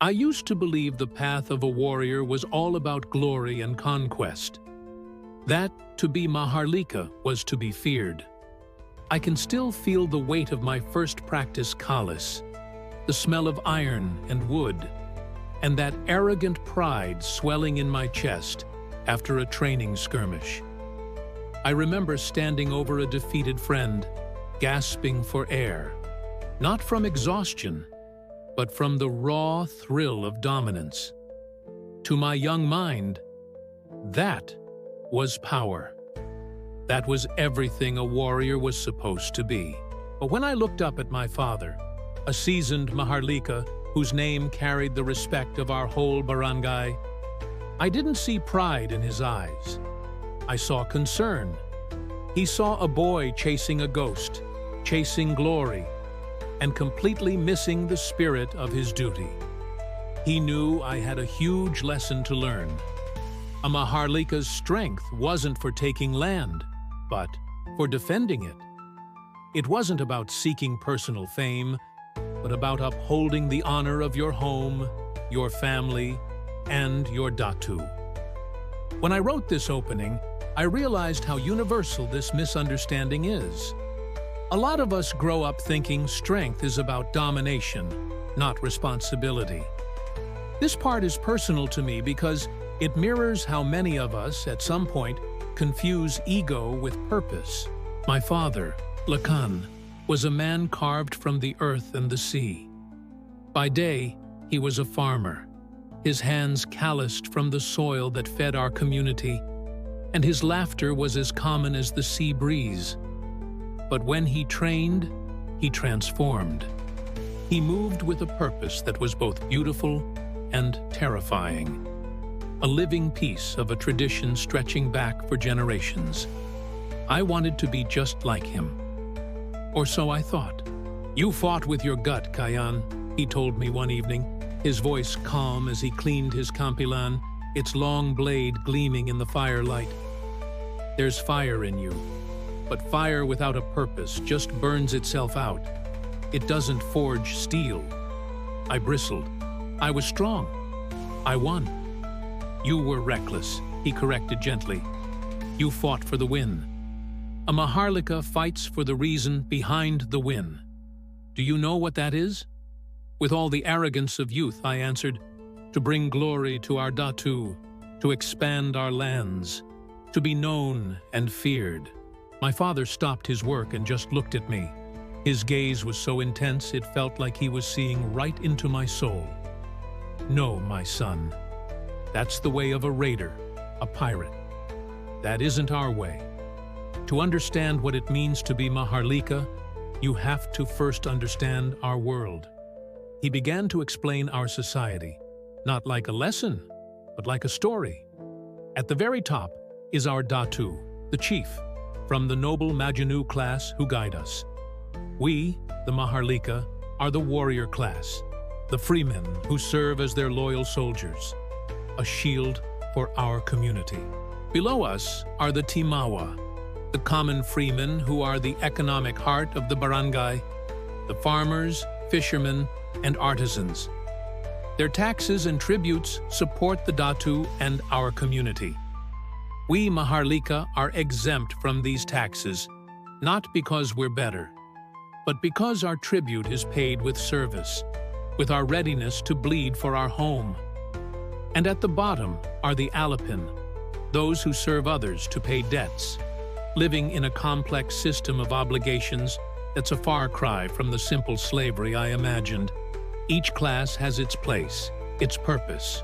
I used to believe the path of a warrior was all about glory and conquest. That to be Maharlika was to be feared. I can still feel the weight of my first practice callus, the smell of iron and wood, and that arrogant pride swelling in my chest after a training skirmish. I remember standing over a defeated friend, gasping for air, not from exhaustion, but from the raw thrill of dominance. To my young mind, that was power. That was everything a warrior was supposed to be. But when I looked up at my father, a seasoned Maharlika whose name carried the respect of our whole barangay, I didn't see pride in his eyes. I saw concern. He saw a boy chasing a ghost, chasing glory, and completely missing the spirit of his duty. He knew I had a huge lesson to learn. A Maharlika's strength wasn't for taking land, but for defending it. It wasn't about seeking personal fame, but about upholding the honor of your home, your family, and your Datu. When I wrote this opening, I realized how universal this misunderstanding is. A lot of us grow up thinking strength is about domination, not responsibility. This part is personal to me because it mirrors how many of us, at some point, confuse ego with purpose. My father, Lakan, was a man carved from the earth and the sea. By day, he was a farmer, his hands calloused from the soil that fed our community, and his laughter was as common as the sea breeze. But when he trained, he transformed. He moved with a purpose that was both beautiful and terrifying, a living piece of a tradition stretching back for generations. I wanted to be just like him. Or so I thought. "You fought with your gut, Kayan," he told me one evening, his voice calm as he cleaned his kampilan, its long blade gleaming in the firelight. "There's fire in you. But fire without a purpose just burns itself out. It doesn't forge steel." I bristled. I was strong. I won. "You were reckless," he corrected gently. "You fought for the win." A Maharlika fights for the reason behind the win. Do you know what that is? With all the arrogance of youth, I answered, "To bring glory to our Datu, to expand our lands, to be known and feared." My father stopped his work and just looked at me. His gaze was so intense it felt like he was seeing right into my soul. "No, my son. That's the way of a raider, a pirate. That isn't our way. To understand what it means to be Maharlika, you have to first understand our world." He began to explain our society, not like a lesson, but like a story. At the very top is our Datu, the chief, from the noble Majanu class who guide us. We, the Maharlika, are the warrior class, the freemen who serve as their loyal soldiers, a shield for our community. Below us are the Timawa, the common freemen who are the economic heart of the barangay, the farmers, fishermen, and artisans. Their taxes and tributes support the Datu and our community. We Maharlika are exempt from these taxes, not because we're better, but because our tribute is paid with service, with our readiness to bleed for our home. And at the bottom are the Alipin, those who serve others to pay debts, living in a complex system of obligations that's a far cry from the simple slavery I imagined. Each class has its place, its purpose.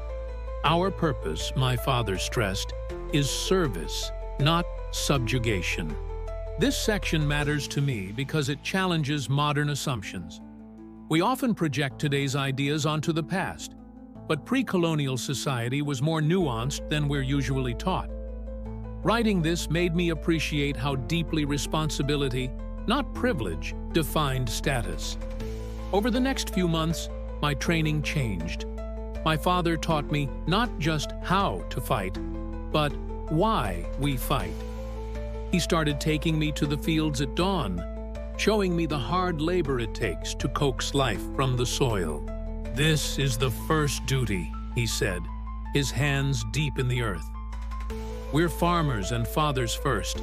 Our purpose, my father stressed, is service, not subjugation. This section matters to me because it challenges modern assumptions. We often project today's ideas onto the past, but pre-colonial society was more nuanced than we're usually taught. Writing this made me appreciate how deeply responsibility, not privilege, defined status. Over the next few months, my training changed. My father taught me not just how to fight, but why we fight. He started taking me to the fields at dawn, showing me the hard labor it takes to coax life from the soil. "This is the first duty," he said, his hands deep in the earth. "We're farmers and fathers first.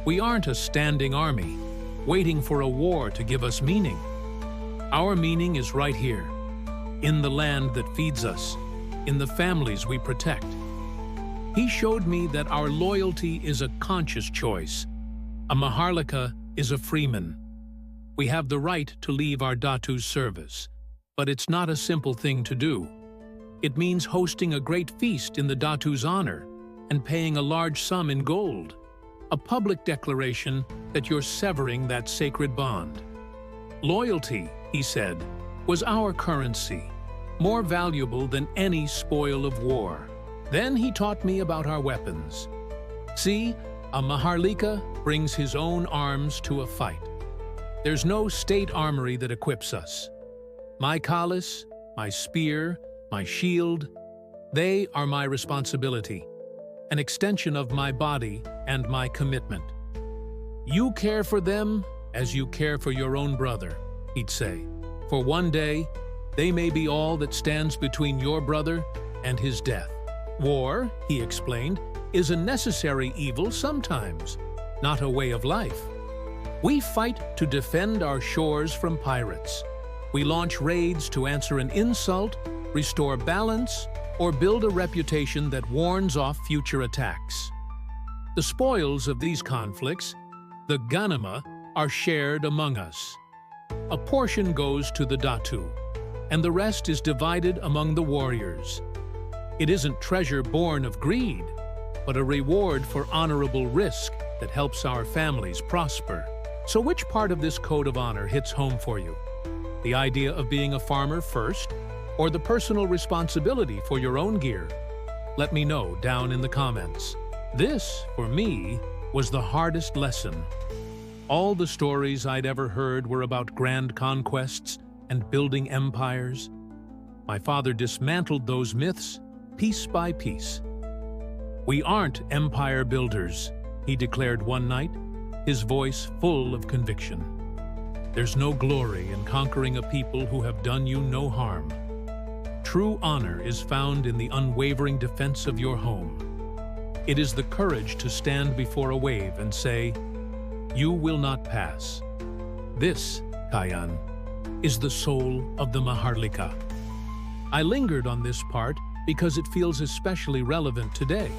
We aren't a standing army, waiting for a war to give us meaning. Our meaning is right here, in the land that feeds us, in the families we protect." He showed me that our loyalty is a conscious choice. A Maharlika is a freeman. We have the right to leave our Datu's service, but it's not a simple thing to do. It means hosting a great feast in the Datu's honor and paying a large sum in gold, a public declaration that you're severing that sacred bond. Loyalty, he said, was our currency, more valuable than any spoil of war. Then he taught me about our weapons. See, a Maharlika brings his own arms to a fight. There's no state armory that equips us. My kalis, my spear, my shield, they are my responsibility, an extension of my body and my commitment. You care for them as you care for your own brother, he'd say. For one day, they may be all that stands between your brother and his death. War, he explained, is a necessary evil sometimes, not a way of life. We fight to defend our shores from pirates. We launch raids to answer an insult, restore balance, or build a reputation that warns off future attacks. The spoils of these conflicts, the ganima, are shared among us. A portion goes to the Datu, and the rest is divided among the warriors. It isn't treasure born of greed, but a reward for honorable risk that helps our families prosper. So which part of this code of honor hits home for you? The idea of being a farmer first, or the personal responsibility for your own gear? Let me know down in the comments. This, for me, was the hardest lesson. All the stories I'd ever heard were about grand conquests and building empires. My father dismantled those myths piece by piece. "We aren't empire builders," he declared one night, his voice full of conviction. "There's no glory in conquering a people who have done you no harm. True honor is found in the unwavering defense of your home. It is the courage to stand before a wave and say, 'You will not pass.' This, Kayan, is the soul of the Maharlika." I lingered on this part because it feels especially relevant today.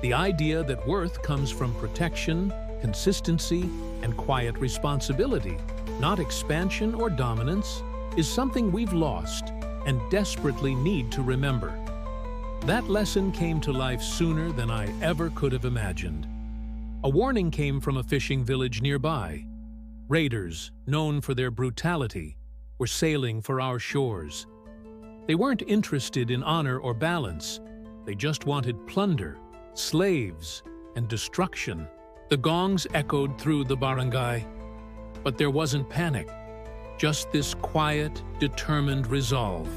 The idea that worth comes from protection, consistency, and quiet responsibility, not expansion or dominance, is something we've lost and desperately need to remember. That lesson came to life sooner than I ever could have imagined. A warning came from a fishing village nearby. Raiders, known for their brutality, were sailing for our shores. They weren't interested in honor or balance. They just wanted plunder, slaves, and destruction. The gongs echoed through the barangay, but there wasn't panic, just this quiet, determined resolve.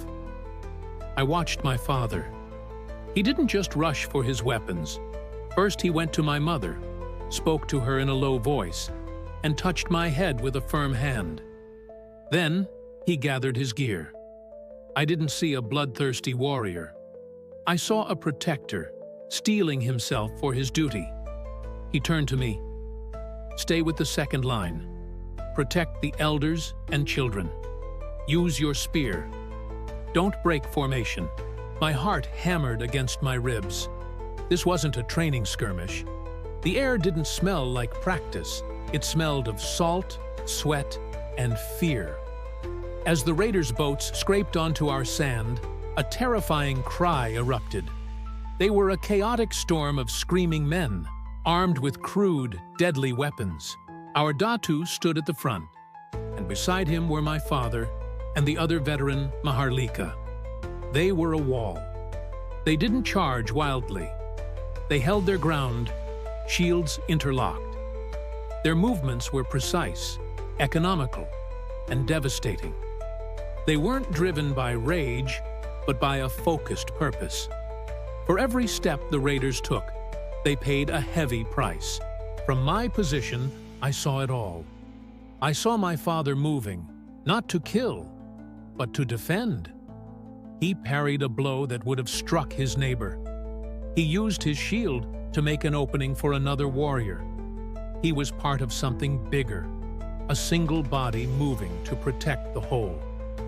I watched my father. He didn't just rush for his weapons. First, he went to my mother, spoke to her in a low voice, and touched my head with a firm hand. Then, he gathered his gear. I didn't see a bloodthirsty warrior. I saw a protector, steeling himself for his duty. He turned to me. "Stay with the second line. Protect the elders and children. Use your spear. Don't break formation." My heart hammered against my ribs. This wasn't a training skirmish. The air didn't smell like practice. It smelled of salt, sweat, and fear. As the raiders' boats scraped onto our sand, a terrifying cry erupted. They were a chaotic storm of screaming men, armed with crude, deadly weapons. Our Datu stood at the front, and beside him were my father and the other veteran, Maharlika. They were a wall. They didn't charge wildly. They held their ground, shields interlocked. Their movements were precise, economical, and devastating. They weren't driven by rage, but by a focused purpose. For every step the raiders took, they paid a heavy price. From my position, I saw it all. I saw my father moving, not to kill, but to defend. He parried a blow that would have struck his neighbor. He used his shield to make an opening for another warrior. He was part of something bigger, a single body moving to protect the whole.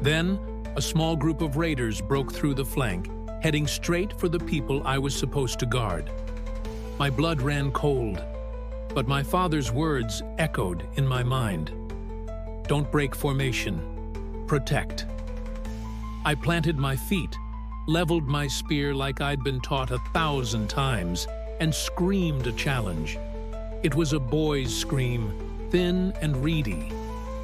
Then, a small group of raiders broke through the flank, heading straight for the people I was supposed to guard. My blood ran cold, but my father's words echoed in my mind. Don't break formation. Protect. I planted my feet, leveled my spear like I'd been taught 1,000 times, and screamed a challenge. It was a boy's scream, thin and reedy,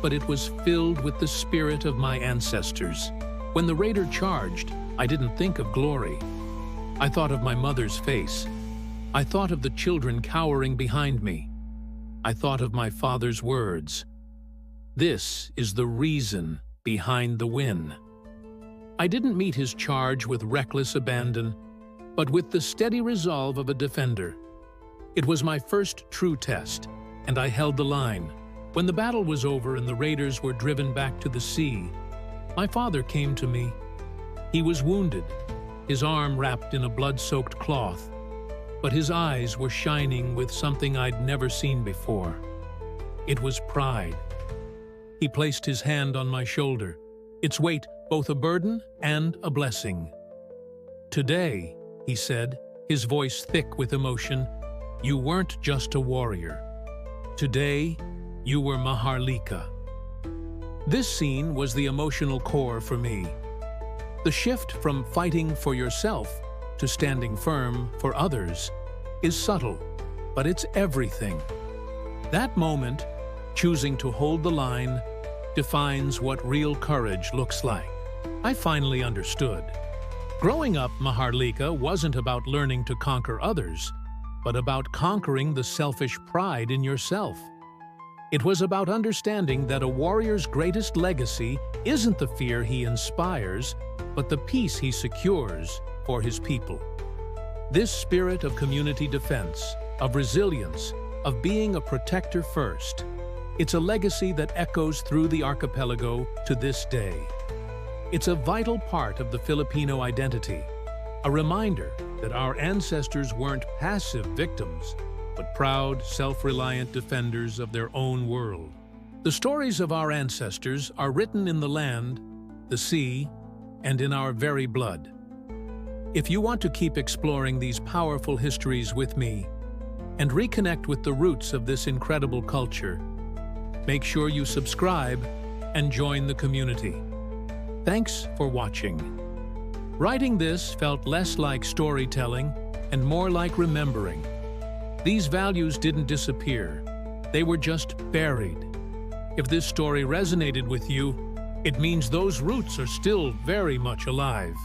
but it was filled with the spirit of my ancestors. When the raider charged, I didn't think of glory. I thought of my mother's face. I thought of the children cowering behind me. I thought of my father's words. This is the reason behind the win. I didn't meet his charge with reckless abandon, but with the steady resolve of a defender. It was my first true test, and I held the line. When the battle was over and the raiders were driven back to the sea, my father came to me. He was wounded, his arm wrapped in a blood-soaked cloth, but his eyes were shining with something I'd never seen before. It was pride. He placed his hand on my shoulder, its weight both a burden and a blessing. Today, he said, his voice thick with emotion, you weren't just a warrior. Today, you were Maharlika. This scene was the emotional core for me. The shift from fighting for yourself to standing firm for others is subtle, but it's everything. That moment, choosing to hold the line, defines what real courage looks like. I finally understood. Growing up, Maharlika wasn't about learning to conquer others, but about conquering the selfish pride in yourself. It was about understanding that a warrior's greatest legacy isn't the fear he inspires, but the peace he secures for his people. This spirit of community defense, of resilience, of being a protector first, it's a legacy that echoes through the archipelago to this day. It's a vital part of the Filipino identity, a reminder that our ancestors weren't passive victims, but proud, self-reliant defenders of their own world. The stories of our ancestors are written in the land, the sea, and in our very blood. If you want to keep exploring these powerful histories with me and reconnect with the roots of this incredible culture, make sure you subscribe and join the community. Thanks for watching. Writing this felt less like storytelling and more like remembering. These values didn't disappear. They were just buried. If this story resonated with you, it means those roots are still very much alive.